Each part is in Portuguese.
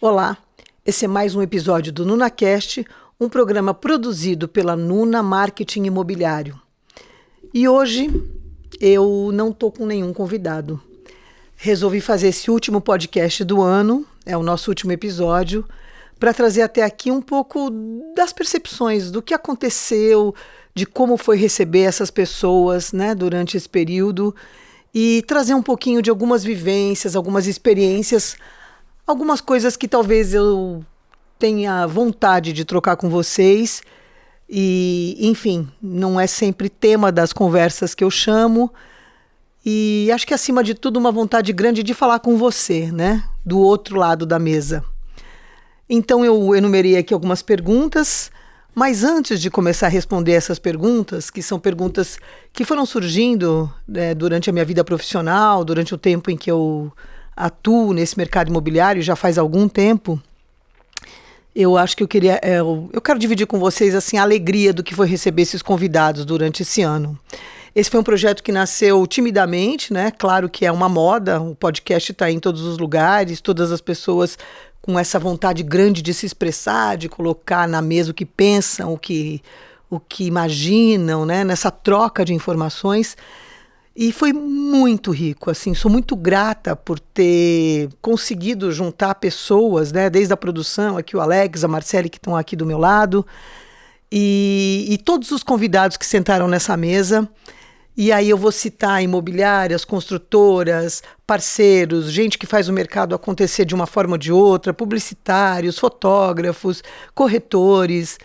Olá, esse é mais um episódio do NunaCast, um programa produzido pela Nuna Marketing Imobiliário. E hoje eu não estou com nenhum convidado. Resolvi fazer esse último podcast do ano, é o nosso último episódio, para trazer até aqui um pouco das percepções, do que aconteceu, de como foi receber essas pessoas, né, durante esse período, e trazer um pouquinho de algumas vivências, algumas experiências, algumas coisas que talvez eu tenha vontade de trocar com vocês. E, enfim, não é sempre tema das conversas que eu chamo. E acho que, acima de tudo, uma vontade grande de falar com você, né? Do outro lado da mesa. Então, eu enumerei aqui algumas perguntas. Mas antes de começar a responder essas perguntas, que são perguntas que foram surgindo durante a minha vida profissional, durante o tempo em que eu atuo nesse mercado imobiliário, já faz algum tempo, eu acho que eu quero dividir com vocês assim, a alegria do que foi receber esses convidados durante esse ano. Esse foi um projeto que nasceu timidamente, né? Claro que é uma moda, o podcast está em todos os lugares, todas as pessoas com essa vontade grande de se expressar, de colocar na mesa o que pensam, o que imaginam, né? Nessa troca de informações. E foi muito rico, assim, sou muito grata por ter conseguido juntar pessoas, né, desde a produção, aqui o Alex, a Marcele, que estão aqui do meu lado, e todos os convidados que sentaram nessa mesa. E aí eu vou citar imobiliárias, construtoras, parceiros, gente que faz o mercado acontecer de uma forma ou de outra, publicitários, fotógrafos, corretores.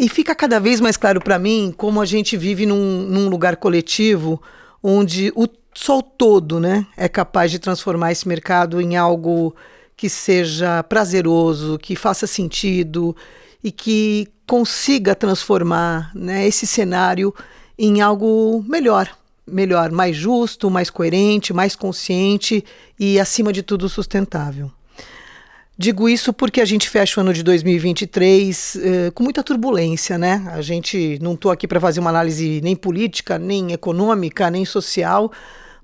E fica cada vez mais claro para mim como a gente vive num lugar coletivo onde só o todo, né, é capaz de transformar esse mercado em algo que seja prazeroso, que faça sentido e que consiga transformar, né, esse cenário em algo melhor, mais justo, mais coerente, mais consciente e, acima de tudo, sustentável. Digo isso porque a gente fecha o ano de 2023 com muita turbulência, né? A gente não estou aqui para fazer uma análise nem política, nem econômica, nem social,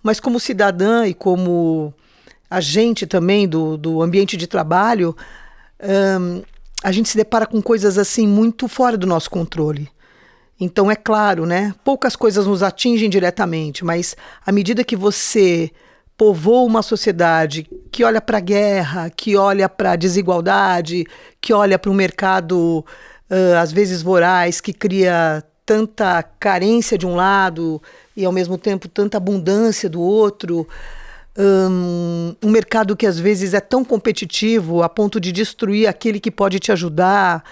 mas como cidadã e como agente também do ambiente de trabalho, a gente se depara com coisas assim muito fora do nosso controle. Então, é claro, né? Poucas coisas nos atingem diretamente, mas à medida que você povoa uma sociedade que olha para a guerra, que olha para a desigualdade, que olha para um mercado, às vezes voraz, que cria tanta carência de um lado e, ao mesmo tempo, tanta abundância do outro, um mercado que, às vezes, é tão competitivo a ponto de destruir aquele que pode te ajudar.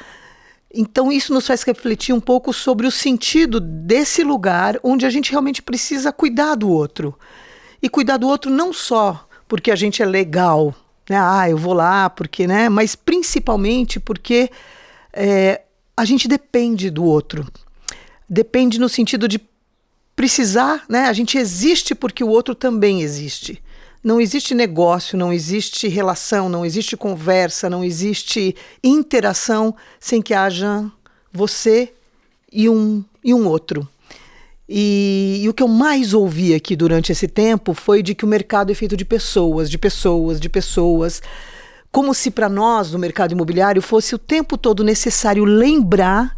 Então, isso nos faz refletir um pouco sobre o sentido desse lugar onde a gente realmente precisa cuidar do outro. E cuidar do outro não só porque a gente é legal, né? Eu vou lá porque, né? Mas principalmente porque a gente depende do outro. Depende no sentido de precisar, né? A gente existe porque o outro também existe. Não existe negócio, não existe relação, não existe conversa, não existe interação sem que haja você e um outro. E o que eu mais ouvi aqui durante esse tempo foi de que o mercado é feito de pessoas, como se para nós, no mercado imobiliário, fosse o tempo todo necessário lembrar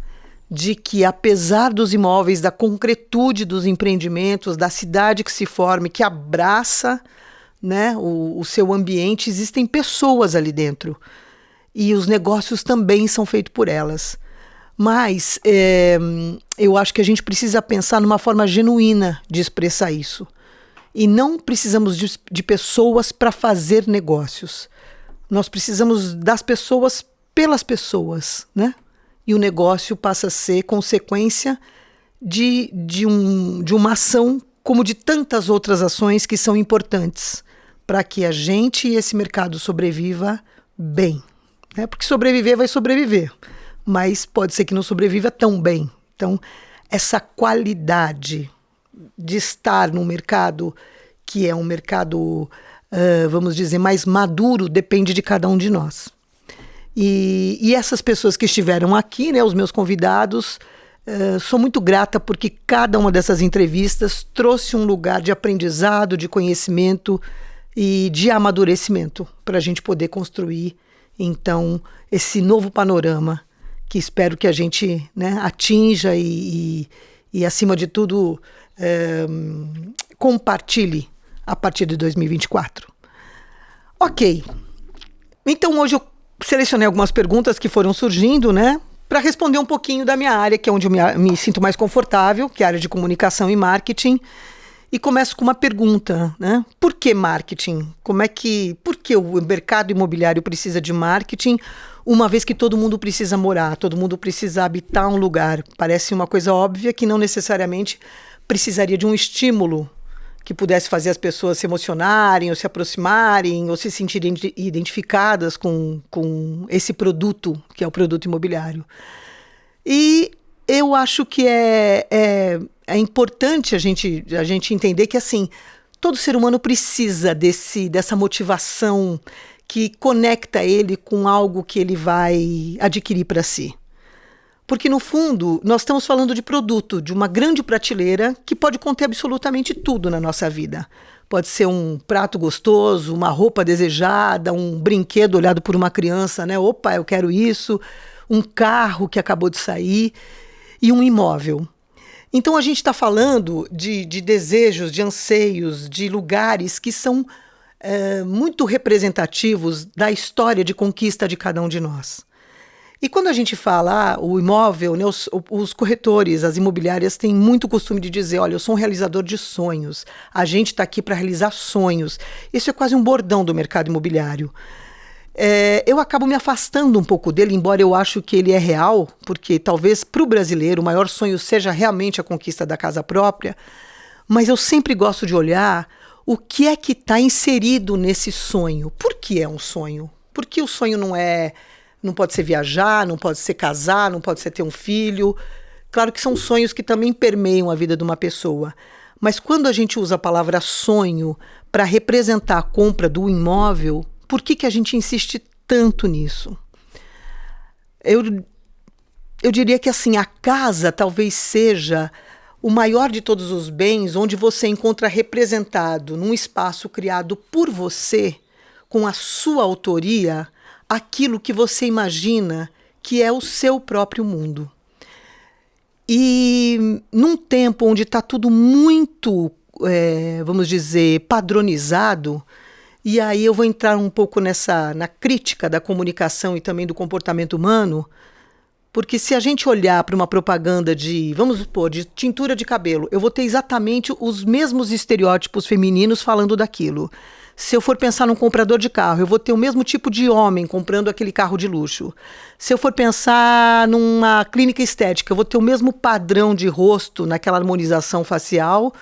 de que, apesar dos imóveis, da concretude dos empreendimentos, da cidade que se forma, que abraça, né, o seu ambiente, existem pessoas ali dentro. E os negócios também são feitos por elas. Mas eu acho que a gente precisa pensar numa forma genuína de expressar isso. E não precisamos de pessoas para fazer negócios. Nós precisamos das pessoas pelas pessoas, né? E o negócio passa a ser consequência de uma ação como de tantas outras ações que são importantes para que a gente e esse mercado sobreviva bem, né? Porque sobreviver vai sobreviver, mas pode ser que não sobreviva tão bem. Então, essa qualidade de estar num mercado que é um mercado, vamos dizer, mais maduro, depende de cada um de nós. E essas pessoas que estiveram aqui, né, os meus convidados, sou muito grata porque cada uma dessas entrevistas trouxe um lugar de aprendizado, de conhecimento e de amadurecimento para a gente poder construir, então, esse novo panorama que espero que a gente, né, atinja e, acima de tudo, compartilhe a partir de 2024. Ok. Então, hoje eu selecionei algumas perguntas que foram surgindo, né, para responder um pouquinho da minha área, que é onde eu me sinto mais confortável, que é a área de comunicação e marketing. E começo com uma pergunta, né? Por que marketing? Por que o mercado imobiliário precisa de marketing, uma vez que todo mundo precisa morar, todo mundo precisa habitar um lugar? Parece uma coisa óbvia que não necessariamente precisaria de um estímulo que pudesse fazer as pessoas se emocionarem, ou se aproximarem, ou se sentirem identificadas com esse produto, que é o produto imobiliário. E eu acho que é importante a gente entender que, assim, todo ser humano precisa dessa motivação que conecta ele com algo que ele vai adquirir para si. Porque, no fundo, nós estamos falando de produto, de uma grande prateleira que pode conter absolutamente tudo na nossa vida. Pode ser um prato gostoso, uma roupa desejada, um brinquedo olhado por uma criança, né? Opa, eu quero isso, um carro que acabou de sair e um imóvel. Então, a gente está falando de desejos, de anseios, de lugares que são muito representativos da história de conquista de cada um de nós. E quando a gente fala o imóvel, né, os corretores, as imobiliárias têm muito costume de dizer, olha, eu sou um realizador de sonhos, a gente está aqui para realizar sonhos. Isso é quase um bordão do mercado imobiliário. Eu acabo me afastando um pouco dele, embora eu acho que ele é real, porque talvez para o brasileiro o maior sonho seja realmente a conquista da casa própria, mas eu sempre gosto de olhar o que é que está inserido nesse sonho. Por que é um sonho? Porque o sonho não pode ser viajar, não pode ser casar, não pode ser ter um filho. Claro que são sonhos que também permeiam a vida de uma pessoa. Mas quando a gente usa a palavra sonho para representar a compra do imóvel, por que a gente insiste tanto nisso? Eu diria que, assim, a casa talvez seja o maior de todos os bens, onde você encontra representado num espaço criado por você, com a sua autoria, aquilo que você imagina que é o seu próprio mundo. E num tempo onde está tudo muito, vamos dizer, padronizado, e aí eu vou entrar um pouco na crítica da comunicação e também do comportamento humano, porque se a gente olhar para uma propaganda vamos supor, de tintura de cabelo, eu vou ter exatamente os mesmos estereótipos femininos falando daquilo. Se eu for pensar num comprador de carro, eu vou ter o mesmo tipo de homem comprando aquele carro de luxo. Se eu for pensar numa clínica estética, eu vou ter o mesmo padrão de rosto naquela harmonização facial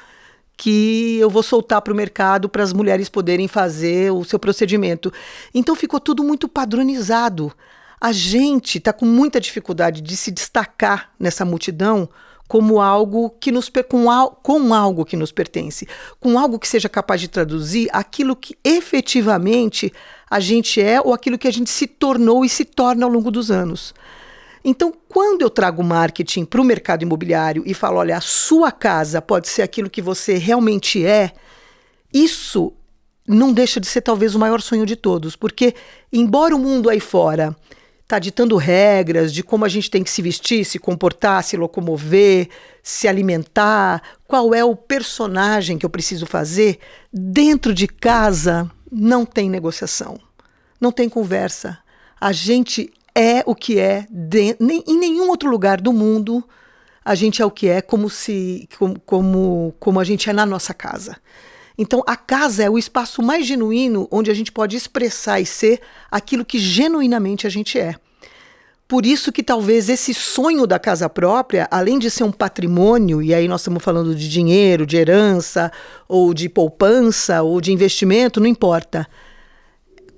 que eu vou soltar para o mercado para as mulheres poderem fazer o seu procedimento. Então ficou tudo muito padronizado. A gente está com muita dificuldade de se destacar nessa multidão como algo que com algo que nos pertence, com algo que seja capaz de traduzir aquilo que efetivamente a gente é ou aquilo que a gente se tornou e se torna ao longo dos anos. Então, quando eu trago marketing para o mercado imobiliário e falo, olha, a sua casa pode ser aquilo que você realmente é, isso não deixa de ser talvez o maior sonho de todos, porque embora o mundo aí fora está ditando regras de como a gente tem que se vestir, se comportar, se locomover, se alimentar, qual é o personagem que eu preciso fazer, dentro de casa não tem negociação, não tem conversa. A gente é o que é, em nenhum outro lugar do mundo a gente é o que é como a gente é na nossa casa. Então, a casa é o espaço mais genuíno onde a gente pode expressar e ser aquilo que genuinamente a gente é. Por isso que talvez esse sonho da casa própria, além de ser um patrimônio, e aí nós estamos falando de dinheiro, de herança, ou de poupança, ou de investimento, não importa.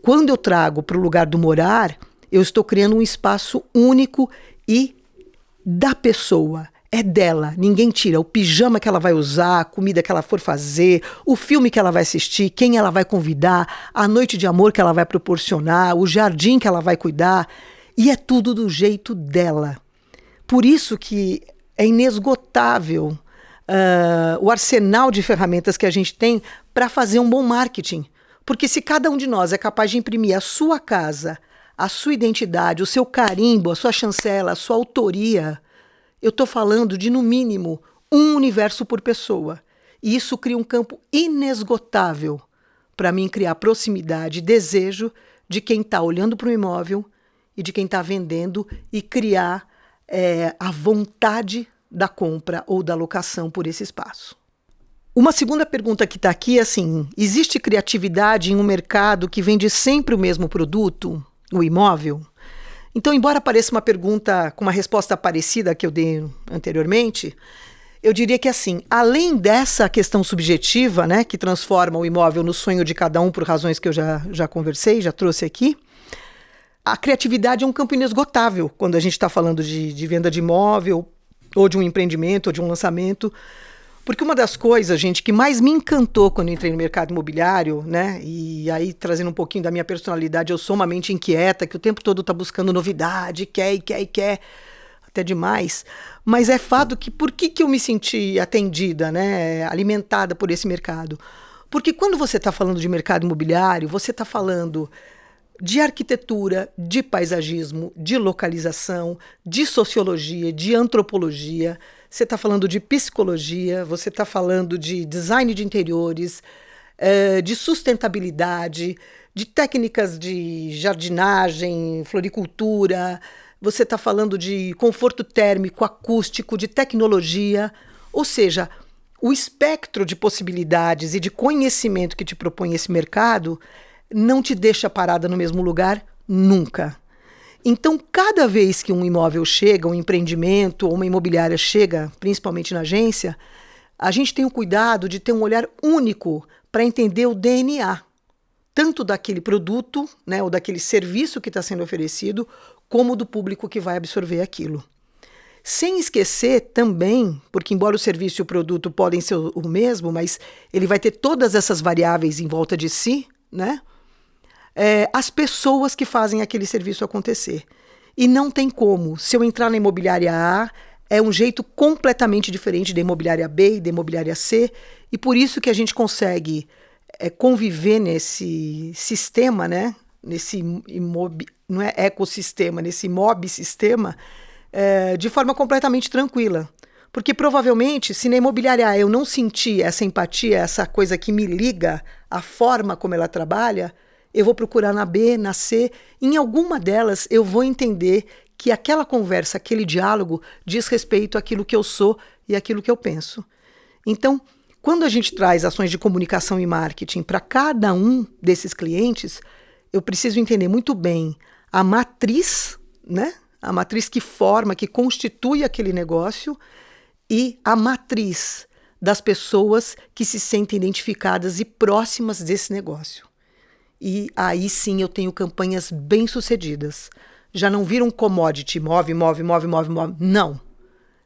Quando eu trago para o lugar do morar, eu estou criando um espaço único e da pessoa. É dela, ninguém tira. O pijama que ela vai usar, a comida que ela for fazer, o filme que ela vai assistir, quem ela vai convidar, a noite de amor que ela vai proporcionar, o jardim que ela vai cuidar. E é tudo do jeito dela. Por isso que é inesgotável o arsenal de ferramentas que a gente tem para fazer um bom marketing. Porque se cada um de nós é capaz de imprimir a sua casa, a sua identidade, o seu carimbo, a sua chancela, a sua autoria, eu estou falando de, no mínimo, um universo por pessoa. E isso cria um campo inesgotável para mim criar proximidade e desejo de quem está olhando para o imóvel e de quem está vendendo e criar a vontade da compra ou da locação por esse espaço. Uma segunda pergunta que está aqui é assim: existe criatividade em um mercado que vende sempre o mesmo produto, o imóvel? Então, embora pareça uma pergunta com uma resposta parecida à que eu dei anteriormente, eu diria que assim, além dessa questão subjetiva, né, que transforma o imóvel no sonho de cada um por razões que eu já conversei, já trouxe aqui, a criatividade é um campo inesgotável quando a gente está falando de venda de imóvel, ou de um empreendimento, ou de um lançamento. Porque uma das coisas, gente, que mais me encantou quando eu entrei no mercado imobiliário, né, e aí trazendo um pouquinho da minha personalidade, eu sou uma mente inquieta, que o tempo todo está buscando novidade, quer, até demais, mas é fato que por que eu me senti atendida, né, alimentada por esse mercado? Porque quando você está falando de mercado imobiliário, você está falando de arquitetura, de paisagismo, de localização, de sociologia, de antropologia, você está falando de psicologia, você está falando de design de interiores, de sustentabilidade, de técnicas de jardinagem, floricultura, você está falando de conforto térmico, acústico, de tecnologia, ou seja, o espectro de possibilidades e de conhecimento que te propõe esse mercado não te deixa parada no mesmo lugar nunca. Então, cada vez que um imóvel chega, um empreendimento ou uma imobiliária chega, principalmente na agência, a gente tem o cuidado de ter um olhar único para entender o DNA, tanto daquele produto, né, ou daquele serviço que está sendo oferecido, como do público que vai absorver aquilo. Sem esquecer também, porque embora o serviço e o produto podem ser o mesmo, mas ele vai ter todas essas variáveis em volta de si, né? As pessoas que fazem aquele serviço acontecer. E não tem como. Se eu entrar na imobiliária A, é um jeito completamente diferente da imobiliária B e da imobiliária C, e por isso que a gente consegue conviver nesse sistema, né? Nesse não é ecossistema, nesse mob-sistema, de forma completamente tranquila. Porque provavelmente, se na imobiliária A eu não sentir essa empatia, essa coisa que me liga à forma como ela trabalha, eu vou procurar na B, na C, em alguma delas eu vou entender que aquela conversa, aquele diálogo diz respeito àquilo que eu sou e àquilo que eu penso. Então, quando a gente traz ações de comunicação e marketing para cada um desses clientes, eu preciso entender muito bem a matriz, né? A matriz que forma, que constitui aquele negócio e a matriz das pessoas que se sentem identificadas e próximas desse negócio. E aí sim eu tenho campanhas bem-sucedidas. Já não vira um commodity, move. Não.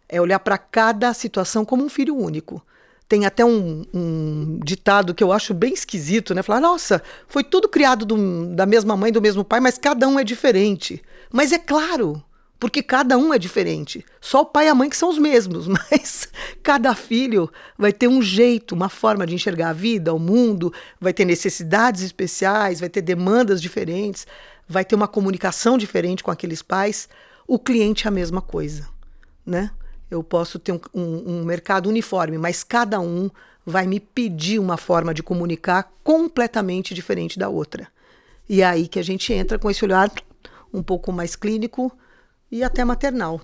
É olhar para cada situação como um filho único. Tem até um ditado que eu acho bem esquisito, né? Falar, nossa, foi tudo criado da mesma mãe, do mesmo pai, mas cada um é diferente. Mas é claro, porque cada um é diferente. Só o pai e a mãe que são os mesmos, mas cada filho vai ter um jeito, uma forma de enxergar a vida, o mundo, vai ter necessidades especiais, vai ter demandas diferentes, vai ter uma comunicação diferente com aqueles pais. O cliente é a mesma coisa, né? Eu posso ter um mercado uniforme, mas cada um vai me pedir uma forma de comunicar completamente diferente da outra. E é aí que a gente entra com esse olhar um pouco mais clínico e até maternal.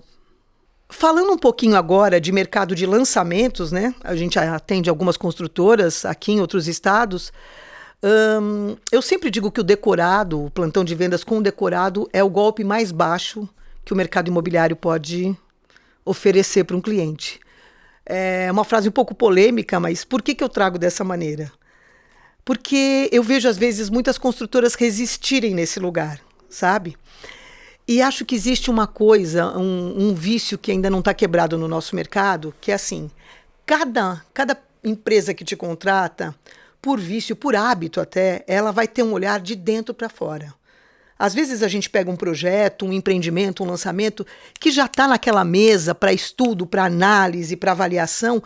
Falando um pouquinho agora de mercado de lançamentos, né? A gente atende algumas construtoras aqui em outros estados. Eu sempre digo que o decorado, o plantão de vendas com o decorado é o golpe mais baixo que o mercado imobiliário pode oferecer para um cliente. É uma frase um pouco polêmica, mas por que eu trago dessa maneira? Porque eu vejo, às vezes, muitas construtoras resistirem nesse lugar, sabe? E acho que existe uma coisa, um vício que ainda não está quebrado no nosso mercado, que é assim, cada empresa que te contrata, por vício, por hábito até, ela vai ter um olhar de dentro para fora. Às vezes a gente pega um projeto, um empreendimento, um lançamento, que já está naquela mesa para estudo, para análise, para avaliação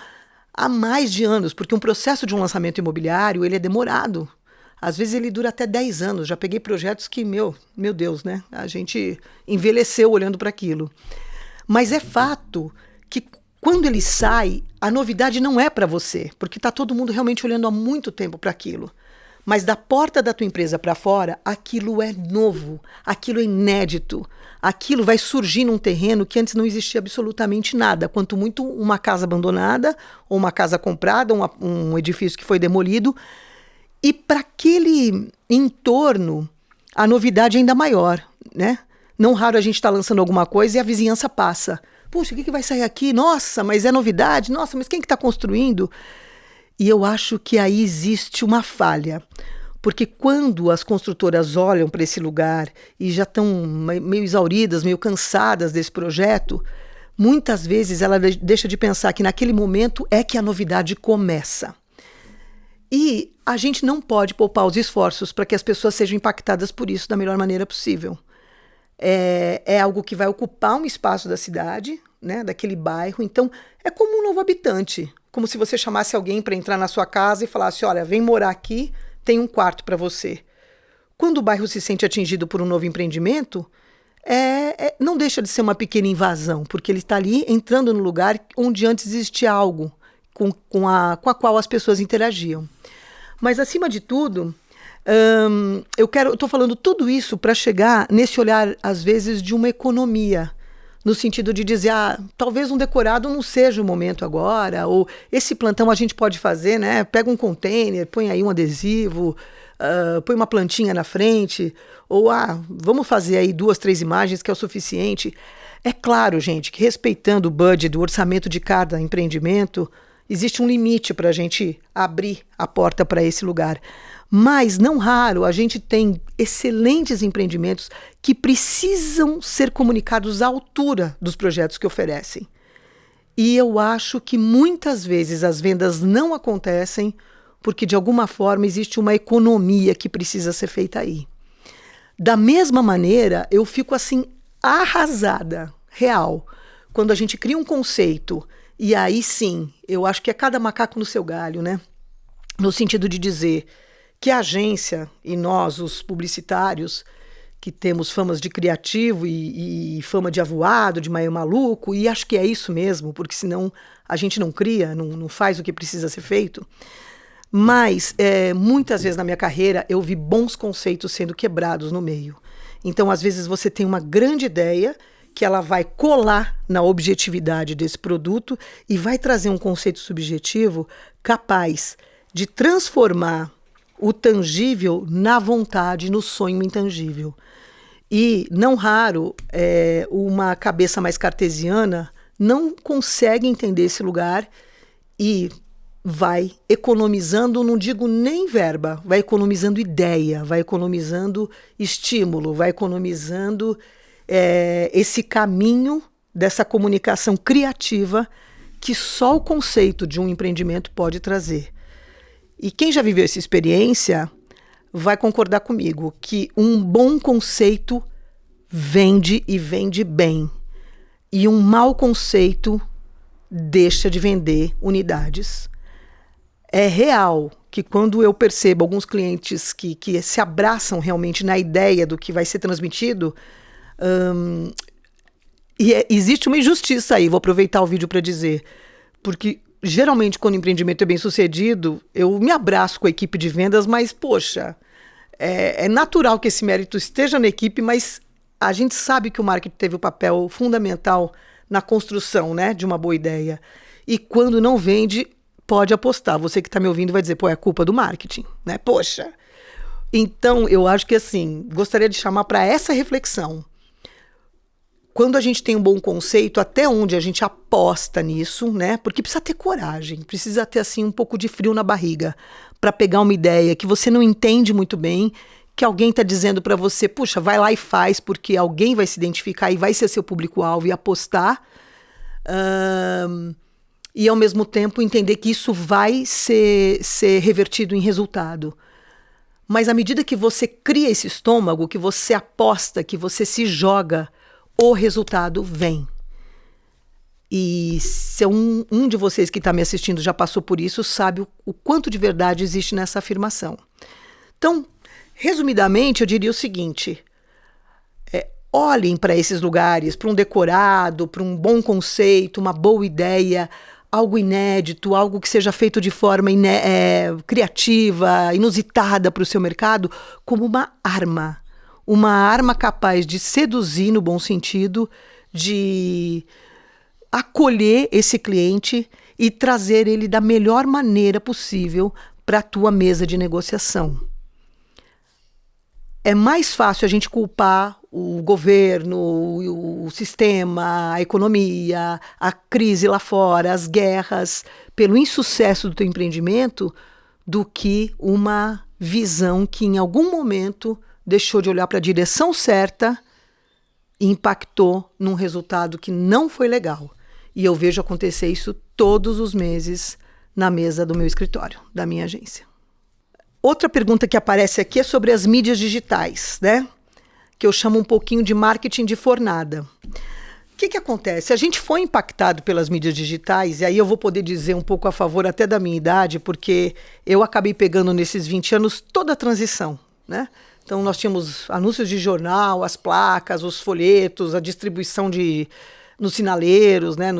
há mais de anos, porque um processo de um lançamento imobiliário ele é demorado. Às vezes ele dura até 10 anos. Já peguei projetos que, meu Deus, né? A gente envelheceu olhando para aquilo. Mas é fato que quando ele sai, a novidade não é para você, porque está todo mundo realmente olhando há muito tempo para aquilo. Mas da porta da tua empresa para fora, aquilo é novo, aquilo é inédito, aquilo vai surgir num terreno que antes não existia absolutamente nada, quanto muito uma casa abandonada, ou uma casa comprada, um edifício que foi demolido. E para aquele entorno, a novidade é ainda maior, né? Não raro a gente está lançando alguma coisa e a vizinhança passa. Puxa, o que vai sair aqui? Nossa, mas é novidade? Nossa, mas quem que está construindo? E eu acho que aí existe uma falha. Porque quando as construtoras olham para esse lugar e já estão meio exauridas, meio cansadas desse projeto, muitas vezes ela deixa de pensar que naquele momento é que a novidade começa. E a gente não pode poupar os esforços para que as pessoas sejam impactadas por isso da melhor maneira possível. É algo que vai ocupar um espaço da cidade, né, daquele bairro. Então, é como um novo habitante. Como se você chamasse alguém para entrar na sua casa e falasse, olha, vem morar aqui, tem um quarto para você. Quando o bairro se sente atingido por um novo empreendimento, não deixa de ser uma pequena invasão, porque ele está ali entrando no lugar onde antes existia algo com a qual as pessoas interagiam. Mas, acima de tudo, eu estou falando tudo isso para chegar nesse olhar, às vezes, de uma economia, no sentido de dizer, talvez um decorado não seja o momento agora, ou esse plantão a gente pode fazer, né? Pega um container, põe aí um adesivo, põe uma plantinha na frente, ou vamos fazer aí 2, 3 imagens que é o suficiente. É claro, gente, que respeitando o budget, o orçamento de cada empreendimento, existe um limite para a gente abrir a porta para esse lugar. Mas, não raro, a gente tem excelentes empreendimentos que precisam ser comunicados à altura dos projetos que oferecem. E eu acho que muitas vezes as vendas não acontecem porque, de alguma forma, existe uma economia que precisa ser feita aí. Da mesma maneira, eu fico assim arrasada, real, quando a gente cria um conceito. E aí sim, eu acho que é cada macaco no seu galho, né? No sentido de dizer que a agência e nós, os publicitários, que temos famas de criativo e fama de avoado, de meio maluco, e acho que é isso mesmo, porque senão a gente não cria, não faz o que precisa ser feito. Mas muitas vezes na minha carreira eu vi bons conceitos sendo quebrados no meio. Então, às vezes, você tem uma grande ideia que ela vai colar na objetividade desse produto e vai trazer um conceito subjetivo capaz de transformar o tangível na vontade, no sonho intangível. E, não raro, uma cabeça mais cartesiana não consegue entender esse lugar e vai economizando, não digo nem verba, vai economizando ideia, vai economizando estímulo, vai economizando esse caminho dessa comunicação criativa que só o conceito de um empreendimento pode trazer. E quem já viveu essa experiência vai concordar comigo que um bom conceito vende e vende bem. E um mau conceito deixa de vender unidades. É real que quando eu percebo alguns clientes que se abraçam realmente na ideia do que vai ser transmitido, existe uma injustiça aí, vou aproveitar o vídeo para dizer, porque geralmente, quando o empreendimento é bem sucedido, eu me abraço com a equipe de vendas, mas, poxa, é natural que esse mérito esteja na equipe, mas a gente sabe que o marketing teve o papel fundamental na construção, né, de uma boa ideia. E quando não vende, pode apostar. Você que está me ouvindo vai dizer, é culpa do marketing, né? Poxa. Então, eu acho que, assim, gostaria de chamar para essa reflexão. Quando a gente tem um bom conceito, até onde a gente aposta nisso, né? Porque precisa ter coragem, precisa ter assim um pouco de frio na barriga para pegar uma ideia que você não entende muito bem, que alguém está dizendo para você, puxa, vai lá e faz, porque alguém vai se identificar e vai ser seu público-alvo e apostar. E ao mesmo tempo entender que isso vai ser revertido em resultado. Mas à medida que você cria esse estômago, que você aposta, que você se joga, o resultado vem. E se um de vocês que está me assistindo já passou por isso, sabe o quanto de verdade existe nessa afirmação. Então, resumidamente, eu diria o seguinte: olhem para esses lugares, para um decorado, para um bom conceito, uma boa ideia, algo inédito, algo que seja feito de forma criativa, inusitada para o seu mercado, como uma arma capaz de seduzir no bom sentido, de acolher esse cliente e trazer ele da melhor maneira possível para a tua mesa de negociação. É mais fácil a gente culpar o governo, o sistema, a economia, a crise lá fora, as guerras, pelo insucesso do teu empreendimento, do que uma visão que em algum momento deixou de olhar para a direção certa e impactou num resultado que não foi legal. E eu vejo acontecer isso todos os meses na mesa do meu escritório, da minha agência. Outra pergunta que aparece aqui é sobre as mídias digitais, né? Que eu chamo um pouquinho de marketing de fornada. O que acontece? A gente foi impactado pelas mídias digitais, e aí eu vou poder dizer um pouco a favor até da minha idade, porque eu acabei pegando nesses 20 anos toda a transição, né? Então nós tínhamos anúncios de jornal, as placas, os folhetos, a distribuição nos sinaleiros, né?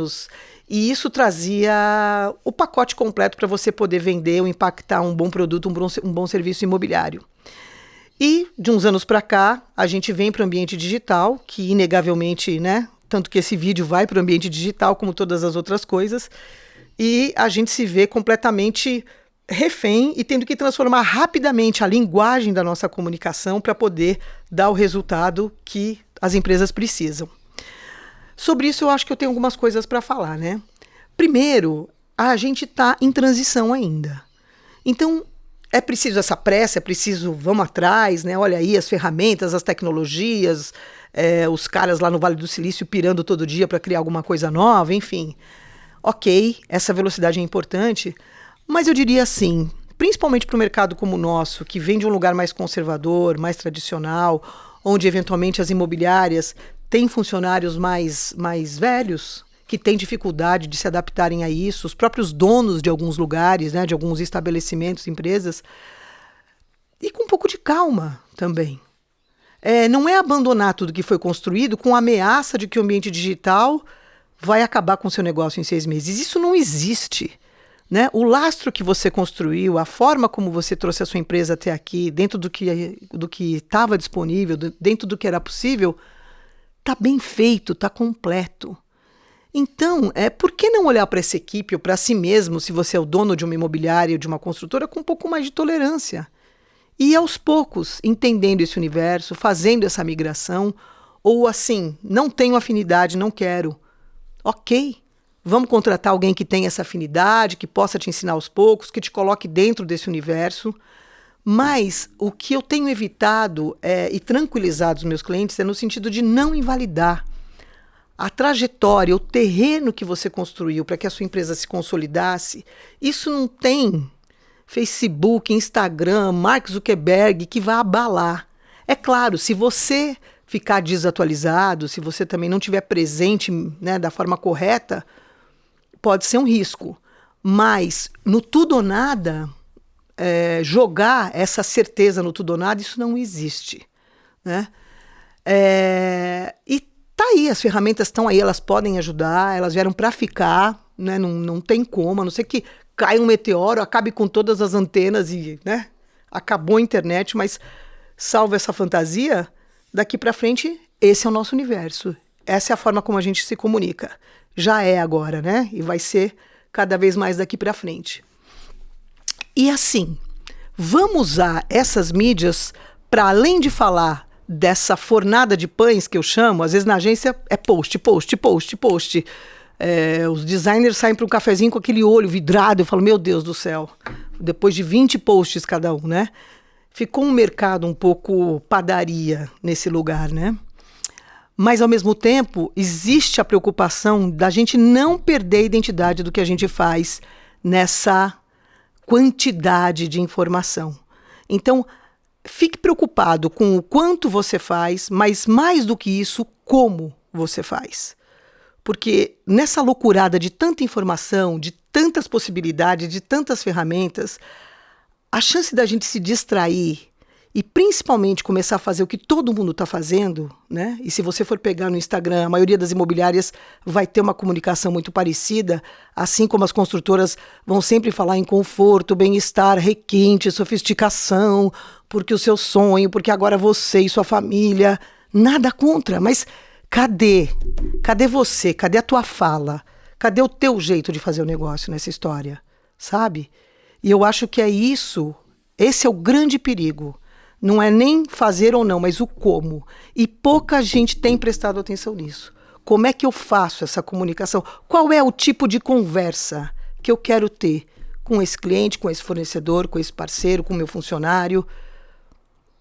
E isso trazia o pacote completo para você poder vender ou impactar um bom produto, um bom serviço imobiliário. E de uns anos para cá, a gente vem para o ambiente digital, que inegavelmente, né, tanto que esse vídeo vai para o ambiente digital, como todas as outras coisas, e a gente se vê completamente refém e tendo que transformar rapidamente a linguagem da nossa comunicação para poder dar o resultado que as empresas precisam. Sobre isso, eu acho que eu tenho algumas coisas para falar, né? Primeiro, a gente está em transição ainda. Então, é preciso essa pressa, é preciso, vamos atrás, né? Olha aí as ferramentas, as tecnologias, os caras lá no Vale do Silício pirando todo dia para criar alguma coisa nova, enfim. Ok, essa velocidade é importante, mas eu diria assim, principalmente para o mercado como o nosso, que vem de um lugar mais conservador, mais tradicional, onde eventualmente as imobiliárias têm funcionários mais velhos, que têm dificuldade de se adaptarem a isso, os próprios donos de alguns lugares, né, de alguns estabelecimentos, empresas, e com um pouco de calma também. Não é abandonar tudo que foi construído com a ameaça de que o ambiente digital vai acabar com o seu negócio em 6 meses. Isso não existe, né? O lastro que você construiu, a forma como você trouxe a sua empresa até aqui, dentro do que estava disponível, dentro do que era possível, está bem feito, está completo. Então, por que não olhar para essa equipe ou para si mesmo, se você é o dono de uma imobiliária ou de uma construtora, com um pouco mais de tolerância? E aos poucos, entendendo esse universo, fazendo essa migração, ou assim, não tenho afinidade, não quero. Ok, vamos contratar alguém que tenha essa afinidade, que possa te ensinar aos poucos, que te coloque dentro desse universo. Mas o que eu tenho evitado e tranquilizado os meus clientes é no sentido de não invalidar a trajetória, o terreno que você construiu para que a sua empresa se consolidasse. Isso não tem Facebook, Instagram, Mark Zuckerberg que vá abalar. É claro, se você ficar desatualizado, se você também não estiver presente, né, da forma correta, pode ser um risco. Mas no tudo ou nada, jogar essa certeza no tudo ou nada, isso não existe, né? E tá aí, as ferramentas estão aí, elas podem ajudar, elas vieram para ficar, né? Não tem como, a não ser que caia um meteoro, acabe com todas as antenas e, né, acabou a internet, mas salvo essa fantasia, daqui para frente, esse é o nosso universo. Essa é a forma como a gente se comunica. Já é agora, né? E vai ser cada vez mais daqui para frente. E assim, vamos usar essas mídias para, além de falar dessa fornada de pães que eu chamo, às vezes na agência é post. Os designers saem para um cafezinho com aquele olho vidrado, eu falo, meu Deus do céu, depois de 20 posts cada um, né? Ficou um mercado um pouco padaria nesse lugar, né? Mas, ao mesmo tempo, existe a preocupação da gente não perder a identidade do que a gente faz nessa quantidade de informação. Então, fique preocupado com o quanto você faz, mas mais do que isso, como você faz. Porque nessa loucurada de tanta informação, de tantas possibilidades, de tantas ferramentas, a chance da gente se distrair e principalmente começar a fazer o que todo mundo está fazendo, né? E se você for pegar no Instagram, a maioria das imobiliárias vai ter uma comunicação muito parecida, assim como as construtoras vão sempre falar em conforto, bem-estar, requinte, sofisticação, porque o seu sonho, porque agora você e sua família, nada contra, mas cadê? Cadê você? Cadê a tua fala? Cadê o teu jeito de fazer o negócio nessa história? Sabe? E eu acho que é isso, esse é o grande perigo. Não é nem fazer ou não, mas o como. E pouca gente tem prestado atenção nisso. Como é que eu faço essa comunicação? Qual é o tipo de conversa que eu quero ter com esse cliente, com esse fornecedor, com esse parceiro, com o meu funcionário?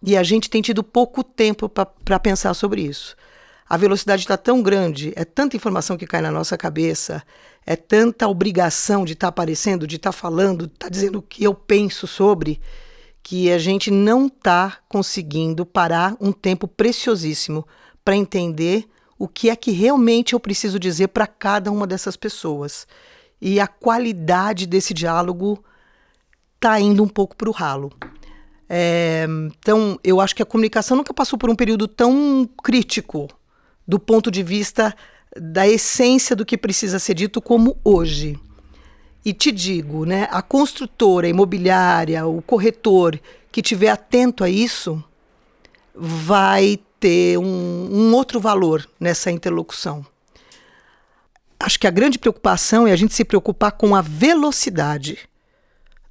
E a gente tem tido pouco tempo para pensar sobre isso. A velocidade está tão grande, é tanta informação que cai na nossa cabeça, é tanta obrigação de estar aparecendo, de estar falando, de estar dizendo o que eu penso sobre, que a gente não está conseguindo parar um tempo preciosíssimo para entender o que é que realmente eu preciso dizer para cada uma dessas pessoas. E a qualidade desse diálogo está indo um pouco para o ralo. Então, eu acho que a comunicação nunca passou por um período tão crítico do ponto de vista da essência do que precisa ser dito como hoje. E te digo, né, a construtora, a imobiliária, o corretor que estiver atento a isso vai ter um outro valor nessa interlocução. Acho que a grande preocupação é a gente se preocupar com a velocidade,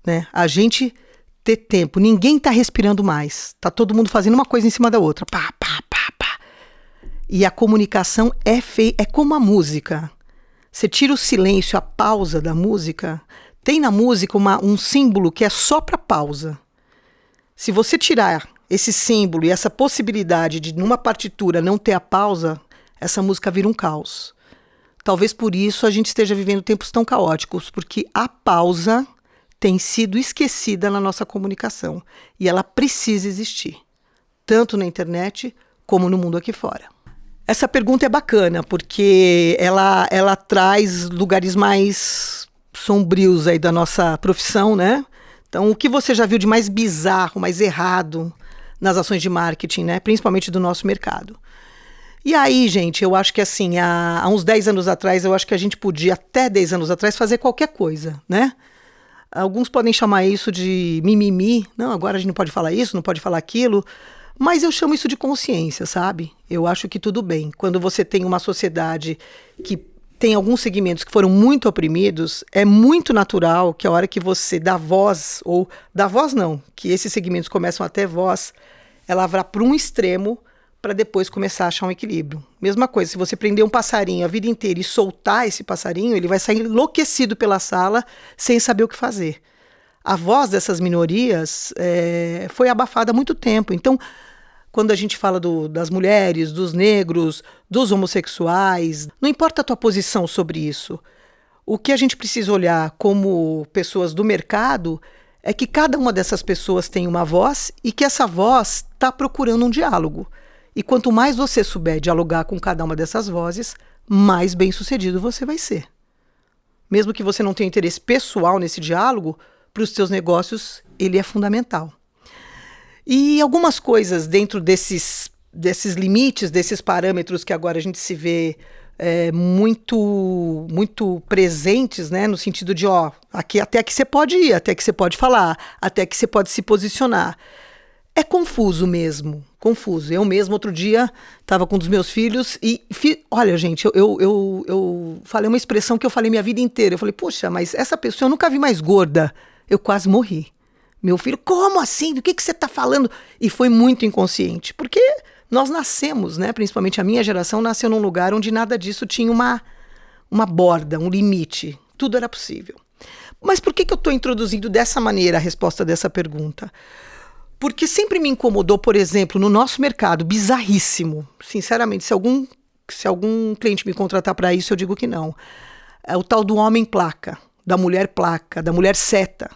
né? A gente ter tempo. Ninguém está respirando mais. Está todo mundo fazendo uma coisa em cima da outra. Pá, pá, pá, pá. E a comunicação é como a música. Você tira o silêncio, a pausa da música. Tem na música um símbolo que é só para pausa. Se você tirar esse símbolo e essa possibilidade de, numa partitura, não ter a pausa, essa música vira um caos. Talvez por isso a gente esteja vivendo tempos tão caóticos, porque a pausa tem sido esquecida na nossa comunicação. E ela precisa existir, tanto na internet como no mundo aqui fora. Essa pergunta é bacana, porque ela traz lugares mais sombrios aí da nossa profissão, né? Então, o que você já viu de mais bizarro, mais errado nas ações de marketing, né? Principalmente do nosso mercado. E aí, gente, eu acho que assim, há uns 10 anos atrás, eu acho que a gente podia, até 10 anos atrás, fazer qualquer coisa, né? Alguns podem chamar isso de mimimi. Não, agora a gente não pode falar isso, não pode falar aquilo. Mas eu chamo isso de consciência, sabe? Eu acho que tudo bem. Quando você tem uma sociedade que tem alguns segmentos que foram muito oprimidos, é muito natural que a hora que você dá voz, ou dá voz não, que esses segmentos começam a ter voz, ela vai para um extremo para depois começar a achar um equilíbrio. Mesma coisa, se você prender um passarinho a vida inteira e soltar esse passarinho, ele vai sair enlouquecido pela sala sem saber o que fazer. A voz dessas minorias foi abafada há muito tempo. Então, quando a gente fala das mulheres, dos negros, dos homossexuais, não importa a tua posição sobre isso. O que a gente precisa olhar como pessoas do mercado é que cada uma dessas pessoas tem uma voz e que essa voz está procurando um diálogo. E quanto mais você souber dialogar com cada uma dessas vozes, mais bem-sucedido você vai ser. Mesmo que você não tenha interesse pessoal nesse diálogo, para os seus negócios ele é fundamental. E algumas coisas dentro desses limites, desses parâmetros que agora a gente se vê muito presentes, né, no sentido de, aqui, até aqui você pode ir, até que você pode falar, até que você pode se posicionar. É confuso mesmo, confuso. Eu mesmo, outro dia, estava com um dos meus filhos e, olha, gente, eu falei uma expressão que eu falei minha vida inteira. Eu falei, poxa, mas essa pessoa eu nunca vi mais gorda. Eu quase morri. Meu filho, como assim? Do que você está falando? E foi muito inconsciente, porque nós nascemos, né? Principalmente a minha geração nasceu num lugar onde nada disso tinha uma borda, um limite. Tudo era possível. Mas por que eu estou introduzindo dessa maneira a resposta dessa pergunta? Porque sempre me incomodou, por exemplo, no nosso mercado, bizarríssimo. Sinceramente, se algum cliente me contratar para isso, eu digo que não. É o tal do homem placa, da mulher seta.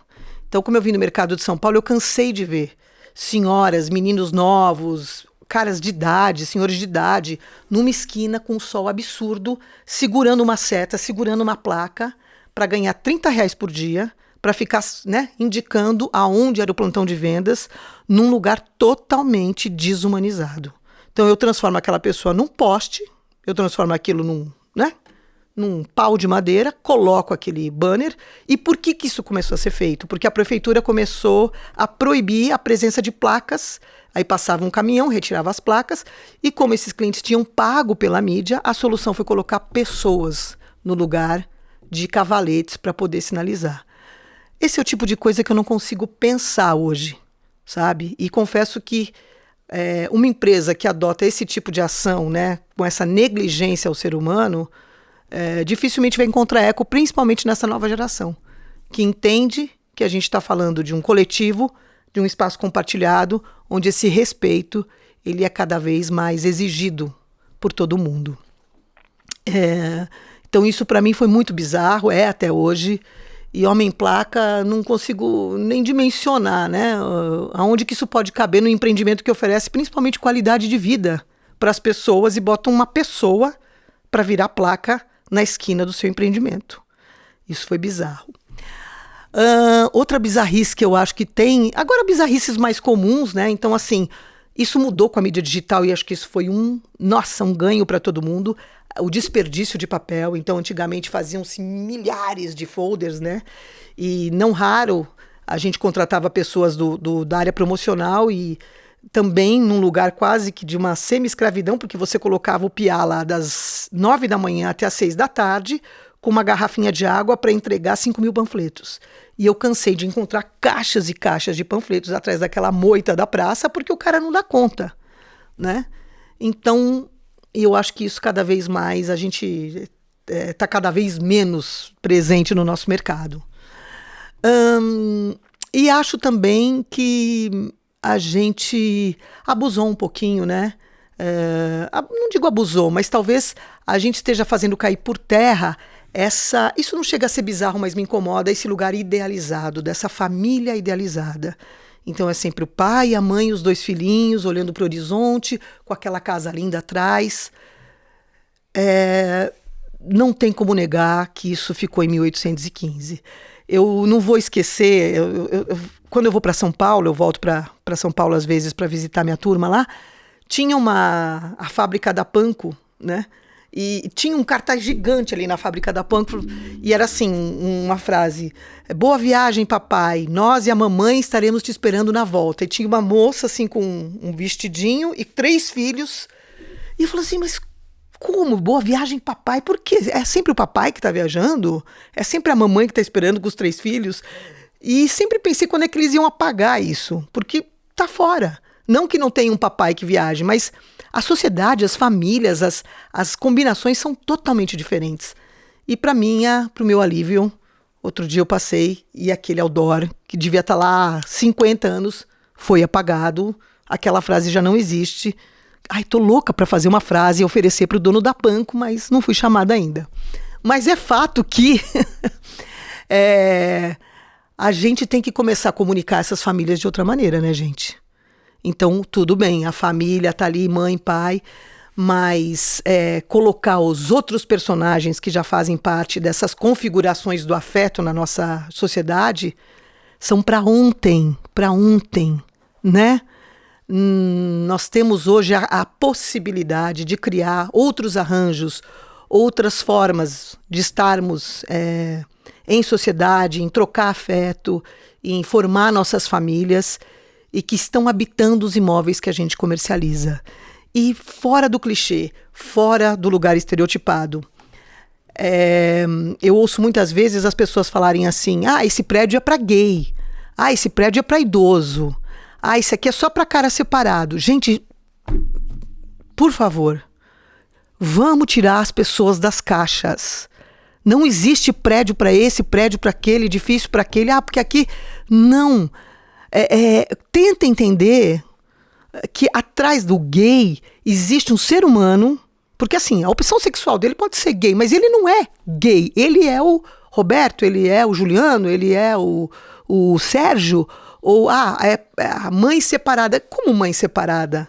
Então, como eu vim no mercado de São Paulo, eu cansei de ver senhoras, meninos novos, caras de idade, senhores de idade, numa esquina com um sol absurdo, segurando uma seta, segurando uma placa, para ganhar R$30 por dia, para ficar, né, indicando aonde era o plantão de vendas num lugar totalmente desumanizado. Então eu transformo aquela pessoa num poste, eu transformo aquilo num pau de madeira, coloco aquele banner. E por que isso começou a ser feito? Porque a prefeitura começou a proibir a presença de placas. Aí passava um caminhão, retirava as placas, e como esses clientes tinham pago pela mídia, a solução foi colocar pessoas no lugar de cavaletes para poder sinalizar. Esse é o tipo de coisa que eu não consigo pensar hoje, sabe? E confesso que uma empresa que adota esse tipo de ação, né, com essa negligência ao ser humano, dificilmente vai encontrar eco, principalmente nessa nova geração, que entende que a gente está falando de um coletivo, de um espaço compartilhado, onde esse respeito ele é cada vez mais exigido por todo mundo. Então isso para mim foi muito bizarro, até hoje, e homem-placa não consigo nem dimensionar, né, aonde que isso pode caber no empreendimento que oferece principalmente qualidade de vida para as pessoas e bota uma pessoa para virar placa na esquina do seu empreendimento. Isso foi bizarro. Outra bizarrice que eu acho que tem, agora bizarrices mais comuns, né? Então, assim, isso mudou com a mídia digital e acho que isso foi um ganho para todo mundo. O desperdício de papel. Então, antigamente faziam-se milhares de folders, né? E não raro a gente contratava pessoas da área promocional e também num lugar quase que de uma semi-escravidão, porque você colocava o piá lá das 9 da manhã até as 6 da tarde, com uma garrafinha de água para entregar 5.000 panfletos. E eu cansei de encontrar caixas e caixas de panfletos atrás daquela moita da praça, porque o cara não dá conta, né? Então, eu acho que isso cada vez mais, a gente está cada vez menos presente no nosso mercado. E acho também que a gente abusou um pouquinho, né? Não digo abusou, mas talvez a gente esteja fazendo cair por terra isso não chega a ser bizarro, mas me incomoda, esse lugar idealizado, dessa família idealizada. Então é sempre o pai, a mãe, os 2 filhinhos, olhando para o horizonte, com aquela casa linda atrás. Não tem como negar que isso ficou em 1815. Eu não vou esquecer, quando eu vou para São Paulo, eu volto para São Paulo às vezes para visitar minha turma lá, tinha a fábrica da Panko, né? E tinha um cartaz gigante ali na fábrica da Panko, e era assim, uma frase: boa viagem, papai, nós e a mamãe estaremos te esperando na volta. E tinha uma moça assim com um vestidinho e 3 filhos, e eu falei assim, mas como? Boa viagem, papai? Por quê? É sempre o papai que está viajando? É sempre a mamãe que está esperando com os 3 filhos? E sempre pensei quando é que eles iam apagar isso, porque tá fora. Não que não tenha um papai que viaje, mas a sociedade, as famílias, as combinações são totalmente diferentes. E para o meu alívio, outro dia eu passei e aquele outdoor, que devia estar lá há 50 anos, foi apagado. Aquela frase já não existe. Ai, tô louca para fazer uma frase e oferecer para o dono da Panko, mas não fui chamada ainda. Mas é fato que a gente tem que começar a comunicar essas famílias de outra maneira, né, gente? Então, tudo bem, a família tá ali, mãe, pai, mas colocar os outros personagens que já fazem parte dessas configurações do afeto na nossa sociedade são para ontem, né? Nós temos hoje a possibilidade de criar outros arranjos, outras formas de estarmos em sociedade, em trocar afeto, em formar nossas famílias, e que estão habitando os imóveis que a gente comercializa. E fora do clichê, fora do lugar estereotipado. Eu ouço muitas vezes as pessoas falarem assim: esse prédio é para gay, esse prédio é para idoso, esse aqui é só para cara separado. Gente, por favor, vamos tirar as pessoas das caixas. Não existe prédio para esse, prédio para aquele, edifício para aquele, porque aqui não. Tenta entender que atrás do gay existe um ser humano, porque assim, a opção sexual dele pode ser gay, mas ele não é gay, ele é o Roberto, ele é o Juliano, ele é o Sérgio, ou é a mãe separada. Como mãe separada?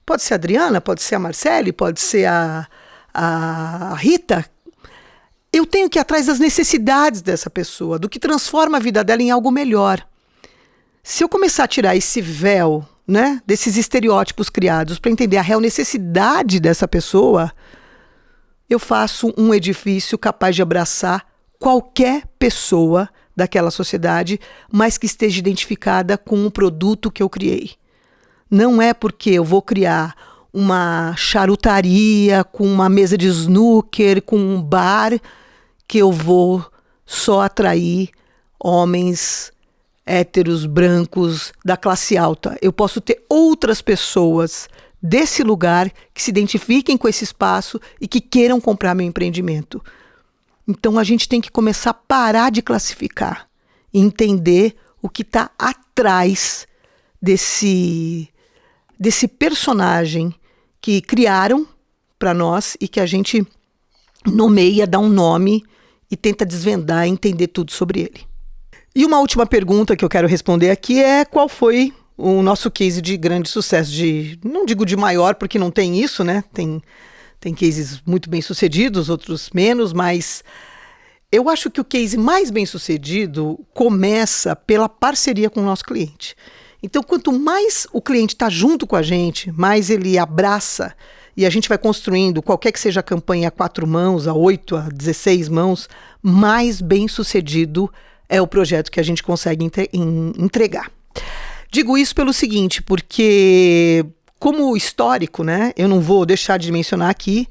Pode ser a Adriana, pode ser a Marcele, pode ser a Rita. eu tenho que ir atrás das necessidades dessa pessoa, do que transforma a vida dela em algo melhor. Se eu começar a tirar esse véu, né, desses estereótipos criados para entender a real necessidade dessa pessoa, eu faço um edifício capaz de abraçar qualquer pessoa daquela sociedade, mas que esteja identificada com o produto que eu criei. Não é porque eu vou criar uma charutaria com uma mesa de snooker, com um bar, que eu vou só atrair homens héteros, brancos, da classe alta. Eu posso ter outras pessoas desse lugar que se identifiquem com esse espaço e que queiram comprar meu empreendimento. Então a gente tem que começar a parar de classificar e entender o que está atrás desse personagem que criaram para nós e que a gente nomeia, dá um nome e tenta desvendar e entender tudo sobre ele. E uma última pergunta que eu quero responder aqui é qual foi o nosso case de grande sucesso, não digo de maior porque não tem isso, né? Tem cases muito bem sucedidos, outros menos, mas eu acho que o case mais bem sucedido começa pela parceria com o nosso cliente. Então, quanto mais o cliente está junto com a gente, mais ele abraça e a gente vai construindo, qualquer que seja a campanha a 4 mãos, a 8, a 16 mãos, mais bem sucedido é o projeto que a gente consegue entregar. Digo isso pelo seguinte, porque como histórico, né, eu não vou deixar de mencionar aqui,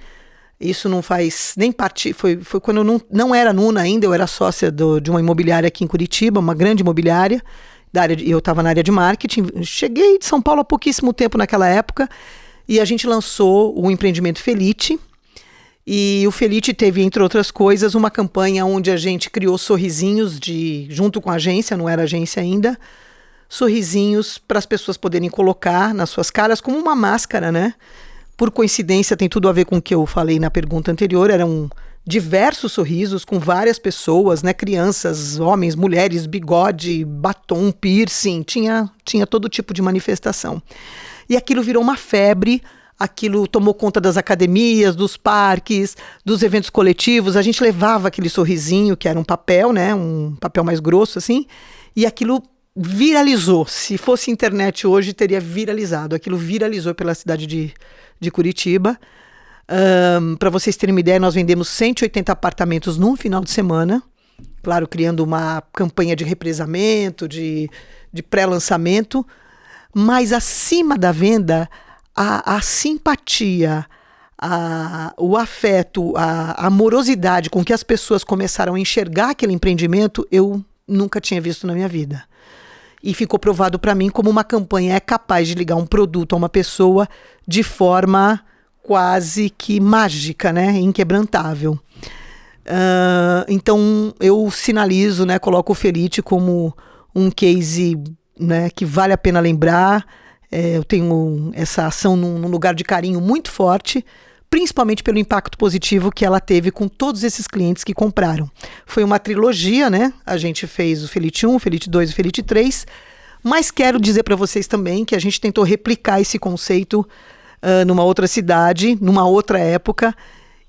isso não faz nem parte, foi quando eu não era Nuna ainda, eu era sócia de uma imobiliária aqui em Curitiba, uma grande imobiliária, eu estava na área de marketing, cheguei de São Paulo há pouquíssimo tempo naquela época, e a gente lançou o empreendimento Felite, e o Felite teve, entre outras coisas, uma campanha onde a gente criou sorrisinhos junto com a agência, não era agência ainda, sorrisinhos para as pessoas poderem colocar nas suas caras como uma máscara, né? Por coincidência, tem tudo a ver com o que eu falei na pergunta anterior, eram diversos sorrisos com várias pessoas, né? Crianças, homens, mulheres, bigode, batom, piercing, tinha todo tipo de manifestação. E aquilo virou uma febre, aquilo tomou conta das academias, dos parques, dos eventos coletivos, a gente levava aquele sorrisinho, que era um papel, né? Um papel mais grosso, assim, e aquilo viralizou. Se fosse internet hoje, teria viralizado. Aquilo viralizou pela cidade de Curitiba. Para vocês terem uma ideia, nós vendemos 180 apartamentos num final de semana, claro, criando uma campanha de represamento, de pré-lançamento, mas acima da venda, a simpatia, o afeto, a amorosidade com que as pessoas começaram a enxergar aquele empreendimento, eu nunca tinha visto na minha vida. E ficou provado para mim como uma campanha é capaz de ligar um produto a uma pessoa de forma quase que mágica, né? Inquebrantável. Então, eu sinalizo, né? Coloco o Felite como um case, né, que vale a pena lembrar. Eu tenho essa ação num lugar de carinho muito forte, principalmente pelo impacto positivo que ela teve com todos esses clientes que compraram. Foi uma trilogia, né? A gente fez o Felite 1, o Felite 2 e o Felite 3, mas quero dizer para vocês também que a gente tentou replicar esse conceito numa outra cidade, numa outra época,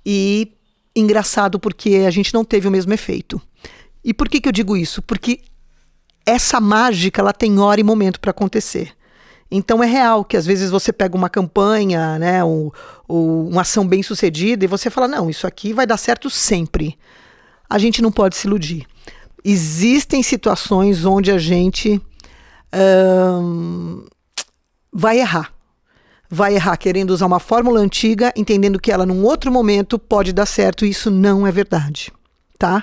e engraçado porque a gente não teve o mesmo efeito. E por que eu digo isso? Porque essa mágica, ela tem hora e momento para acontecer. Então é real que às vezes você pega uma campanha, né, ou uma ação bem sucedida e você fala, não, isso aqui vai dar certo sempre. A gente não pode se iludir. Existem situações onde a gente vai errar. Vai errar querendo usar uma fórmula antiga, entendendo que ela num outro momento pode dar certo, e isso não é verdade, tá?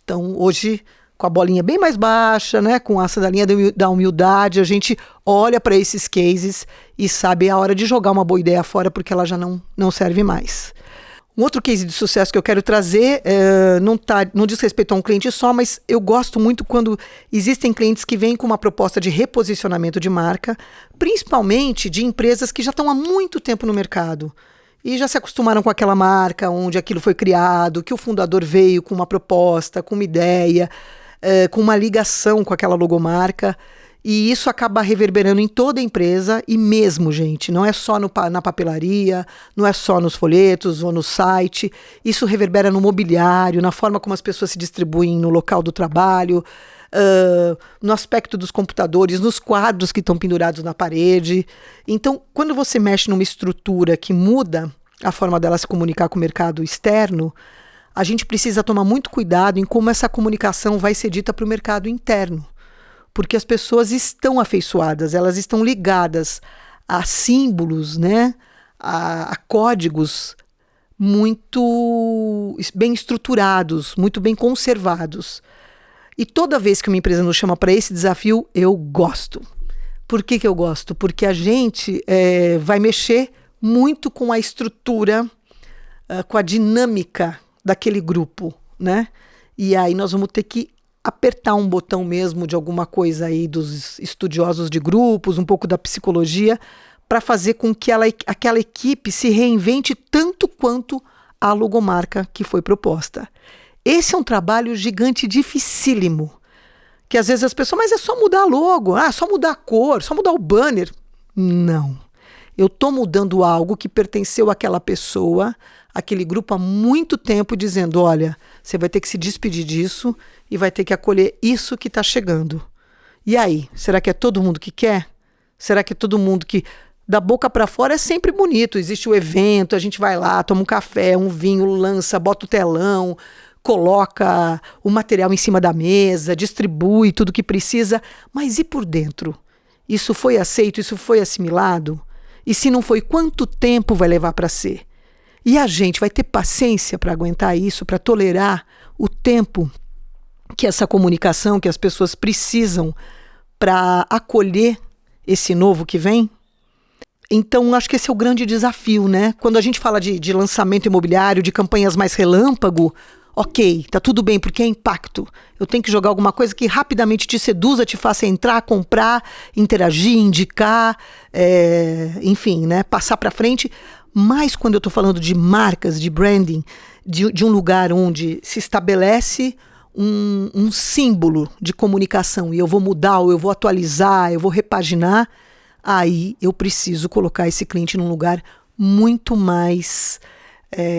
Então hoje, com a bolinha bem mais baixa, né, com a sandalinha da humildade, a gente olha para esses cases e sabe a hora de jogar uma boa ideia fora, porque ela já não serve mais. Um outro case de sucesso que eu quero trazer não diz respeito a um cliente só, mas eu gosto muito quando existem clientes que vêm com uma proposta de reposicionamento de marca, principalmente de empresas que já estão há muito tempo no mercado e já se acostumaram com aquela marca, onde aquilo foi criado, que o fundador veio com uma proposta, com uma ideia, com uma ligação com aquela logomarca. E isso acaba reverberando em toda a empresa e mesmo, gente, não é só na papelaria, não é só nos folhetos ou no site, isso reverbera no mobiliário, na forma como as pessoas se distribuem no local do trabalho, no aspecto dos computadores, nos quadros que estão pendurados na parede. Então, quando você mexe numa estrutura que muda a forma dela se comunicar com o mercado externo, a gente precisa tomar muito cuidado em como essa comunicação vai ser dita para o mercado interno. Porque as pessoas estão afeiçoadas, elas estão ligadas a símbolos, né? a códigos muito bem estruturados, muito bem conservados. E toda vez que uma empresa nos chama para esse desafio, eu gosto. Por que eu gosto? Porque a gente vai mexer muito com a estrutura, com a dinâmica daquele grupo, né? E aí nós vamos ter que apertar um botão mesmo de alguma coisa aí dos estudiosos de grupos, um pouco da psicologia, para fazer com que aquela equipe se reinvente tanto quanto a logomarca que foi proposta. Esse é um trabalho gigante, dificílimo, que às vezes as pessoas, mas é só mudar a logo, só mudar a cor, só mudar o banner. Não. Eu estou mudando algo que pertenceu àquela pessoa, aquele grupo há muito tempo, dizendo, olha, você vai ter que se despedir disso e vai ter que acolher isso que está chegando. E aí, será que é todo mundo que quer? Será que é todo mundo que... Da boca para fora é sempre bonito, existe o evento, a gente vai lá, toma um café, um vinho, lança, bota o telão, coloca o material em cima da mesa, distribui tudo que precisa, mas e por dentro? Isso foi aceito, isso foi assimilado? E se não foi, quanto tempo vai levar para ser? E a gente vai ter paciência para aguentar isso, para tolerar o tempo que essa comunicação, que as pessoas precisam para acolher esse novo que vem? Então, acho que esse é o grande desafio, né? Quando a gente fala de lançamento imobiliário, de campanhas mais relâmpago, ok, tá tudo bem, porque é impacto. Eu tenho que jogar alguma coisa que rapidamente te seduza, te faça entrar, comprar, interagir, indicar, enfim, né? Passar para frente. Mas quando eu estou falando de marcas, de branding, de um lugar onde se estabelece um símbolo de comunicação e eu vou mudar, ou eu vou atualizar, eu vou repaginar, aí eu preciso colocar esse cliente num lugar muito mais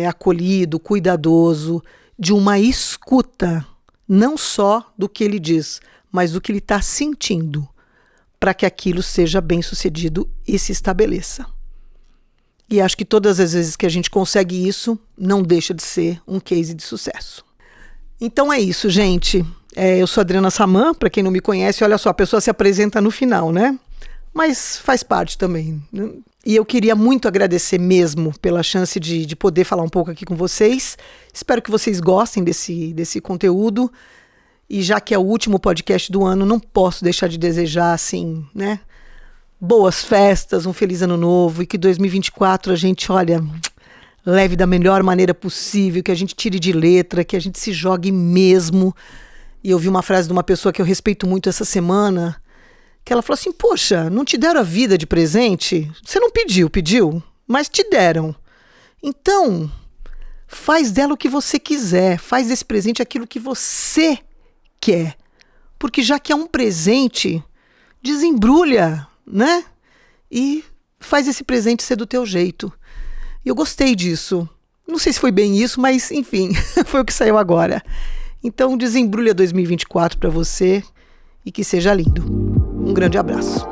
acolhido, cuidadoso, de uma escuta, não só do que ele diz, mas do que ele está sentindo, para que aquilo seja bem sucedido e se estabeleça. E acho que todas as vezes que a gente consegue isso, não deixa de ser um case de sucesso. Então é isso, gente. Eu sou Adriana Saman, para quem não me conhece, olha só, a pessoa se apresenta no final, né? Mas faz parte também, né? E eu queria muito agradecer mesmo pela chance de poder falar um pouco aqui com vocês. Espero que vocês gostem desse conteúdo. E já que é o último podcast do ano, não posso deixar de desejar, assim, né? Boas festas, um feliz ano novo e que 2024 a gente, olha, leve da melhor maneira possível, que a gente tire de letra, que a gente se jogue mesmo. E eu vi uma frase de uma pessoa que eu respeito muito essa semana, que ela falou assim, poxa, não te deram a vida de presente? Você não pediu, mas te deram. Então, faz dela o que você quiser, faz desse presente aquilo que você quer. Porque já que é um presente, desembrulha, né? E faz esse presente ser do teu jeito. E eu gostei disso. Não sei se foi bem isso, mas enfim, foi o que saiu agora. Então, desembrulha 2024 para você e que seja lindo. Um grande abraço.